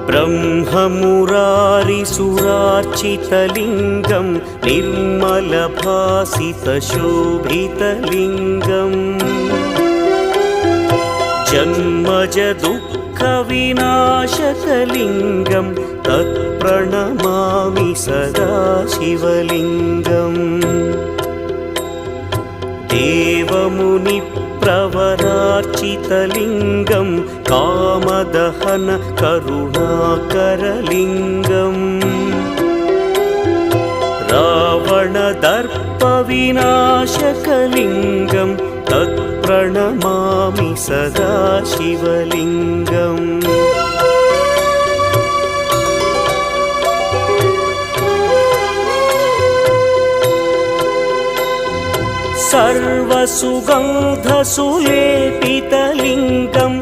ब्रह्ममुरारिसुरार्चितलिङ्गं निर्मलभासितशोभितलिङ्गम् जन्मजदुःखविनाशकलिङ्गं तत्प्रणमामि सदा शिवलिङ्गम् देवमुनिप्रवरार्चितलिङ्गं कामदहन करुणाकरलिङ्गम् रावणदर्पविनाशकलिङ्गं तत्प्रणमामि सदा शिवलिङ्गम् सर्वसुगन्धसुलेपितलिङ्गं